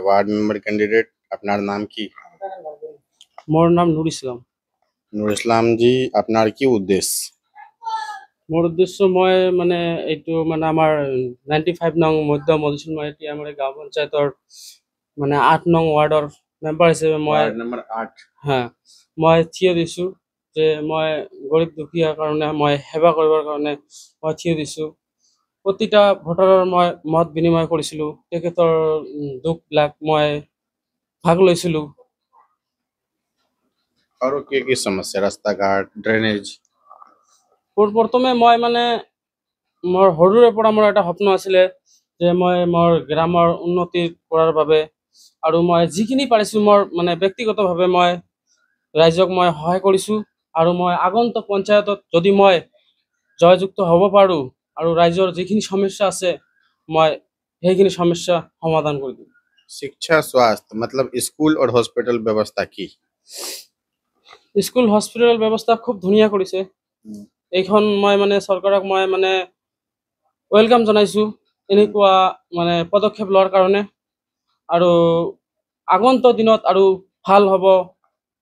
Ward member candidate আপনার নাম কি? মোর নাম নুর ইসলাম। নুর ইসলাম জি, আপনার কি উদ্দেশ্য? মোর উদ্দেশ্য মই মানে এইটো মানে আমাৰ 95 নং মধ্য মধুসূদন মাইতি আমাৰ গাঁও পঞ্চায়তৰ মানে 8 নং ৱাৰ্ডৰ মেম্বাৰ হিচাপে মই ওয়াৰ্ড নাম্বাৰ 8। মই থিয় দিছোঁ যে মই গৰীব দুখীয়াৰ কাৰণে মই সেৱা কৰিবৰ কাৰণে মই থিয় দিছোঁ। প্ৰতিটা ভোটাৰৰ মই মত বিনিময় কৰিছিলোঁ, তেখেতৰ দুখবিলাক মই ভাগ লৈছিলোঁ। আৰু কি সমস্যা? ৰাস্তা ঘাট, ড্ৰেনেজ? প্ৰথমে মই মানে মোৰ সৰুৰে পৰা মোৰ এটা সপোন আছিলে যে মই মোৰ গ্ৰামৰ উন্নতি কৰাৰ বাবে আৰু মই যিখিনি পাৰিছোঁ মোৰ মানে ব্যক্তিগতভাৱে মই ৰাইজক মই সহায় কৰিছোঁ আৰু মই আগন্তুক পঞ্চায়তত যদি মই জয়যুক্ত হ'ব পাৰোঁ আৰু ৰাইজৰ যিখিনি সমস্যা আছে মই সেইখিনি সমস্যা সমাধান কৰি দিম। शिक्षा, स्वास्थ्य मतलब स्कूल और हॉस्पिटल व्यवस्था की? স্কুল হস্পিটেল ব্যৱস্থা খুব ধুনীয়া কৰিছে। এইখন মই মানে চৰকাৰক মই মানে ৱেলকাম জনাইছোঁ এনেকুৱা মানে পদক্ষেপ লোৱাৰ কাৰণে, আৰু আগন্তুক দিনত আৰু ভাল হ'ব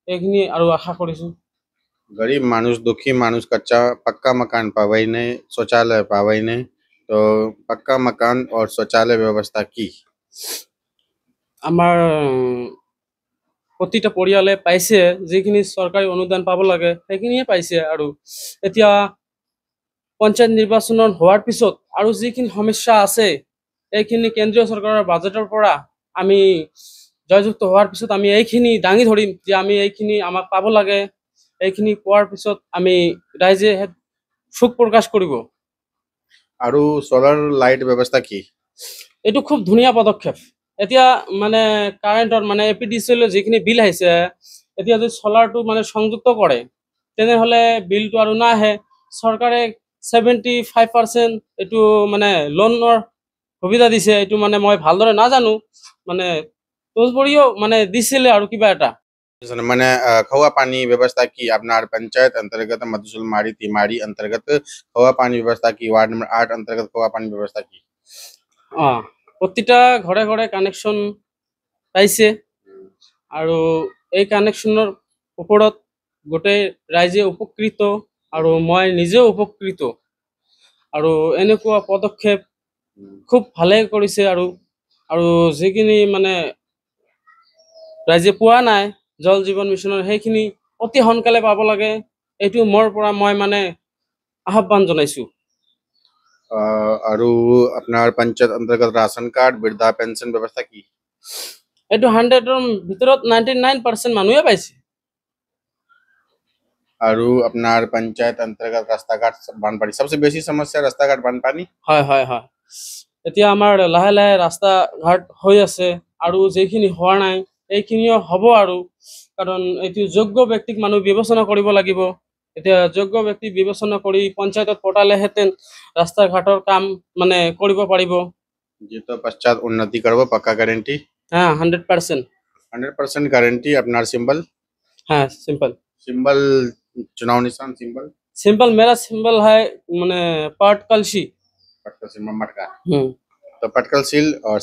এইখিনি আৰু আশা কৰিছোঁ। गरीब मानुष, दुखी मानुष कच्चा पक्का मकान पावई नहीं, शौचालय पावई नहीं, तो पक्का मकान और शौचालय व्यवस्था की? আমাৰ প্ৰতিটা পৰিয়ালে পাইছে, যিখিনি চৰকাৰী অনুদান পাব লাগে সেইখিনিয়ে পাইছে। আৰু এতিয়া পঞ্চায়ত নিৰ্বাচন হোৱাৰ পিছত আৰু যিখিনি সমস্যা আছে এইখিনি কেন্দ্ৰীয় চৰকাৰৰ বাজেটৰ পৰা আমি জয়যুক্ত হোৱাৰ পিছত আমি এইখিনি দাঙি ধৰিম যে আমি এইখিনি আমাক পাব লাগে। এইখিনি পোৱাৰ পিছত আমি ৰাইজে সুখ প্ৰকাশ কৰিব। আৰু সোলাৰ লাইট ব্যবস্থা কি? এইটো খুব ধুনীয়া পদক্ষেপ। এতিয়া মানে কাৰেণ্টৰ মানে APDCL যিখিনি বিল আহিছে, এতিয়া যদি চলাৰটো মানে সংযুক্ত কৰে তেনেহ'লে বিলটো আৰু নাহে। চৰকাৰে 75% এইটো মানে লোনৰ সুবিধা দিছে। এইটো মানে মই ভালদৰে নাজানো, মানে তদুপৰিও মানে দিছিলে আৰু কিবা এটা। মানে খোৱা পানী व्यवस्था की? আপনার पंचायत अंतर्गत मधुसूल मारी तिमारी अंतर्गत खवा पानी व्यवस्था की? वार्ड नंबर 8 अंतर्गत खवा पानी व्यवस्था की? প্ৰতিটা ঘৰে ঘৰে কানেকশ্যন পাইছে আৰু এই কানেকশ্যনৰ ওপৰত গোটেই ৰাইজে উপকৃত আৰু মই নিজেও উপকৃত। আৰু এনেকুৱা পদক্ষেপ খুব ভালে কৰিছে। আৰু যিখিনি মানে ৰাইজে পোৱা নাই জল জীৱন মিছনৰ সেইখিনি অতি সোনকালে পাব লাগে, এইটো মোৰ পৰা মই মানে আহ্বান জনাইছোঁ। আৰু আপনাৰ पंचायत अंतर्गत राशन कार्ड, वृद्धा पेंशन व्यवस्था की? এইটো 100ৰ ভিতৰত 99% মানুহে পাইছে। আৰু আপনার पंचायत अंतर्गत रास्ता घाट, बानपानी सबसे बेसी समस्या रास्ता घाट बानपानी? হয় হয় হয় এতিয়া আমাৰ লাহে লাহে ৰাস্তা ঘাট হৈ আছে আৰু যিখিনি হোৱা নাই এইখিনিও হ'ব। আৰু কাৰণ এইটো যোগ্য ব্যক্তিক মানুহ বিবেচনা কৰিব লাগিব। এতিয়া যোগ্য ব্যক্তি বিবেচনা কৰি পঞ্চায়তত পঠালেহেঁতেন ৰাস্তা ঘাটৰ কাম মানে কৰিব পাৰিব। जीतो पश्चात उन्नति करबो पक्का गारंटी? 100%। 100% गारंटी। আপনার सिंबल? सिंपल सिंबल चुनाव निशान सिंबल? सिंपल मेरा सिंबल है मैंने पाट कलशी। पटकल सिंबल मटका। तो पटकल सील और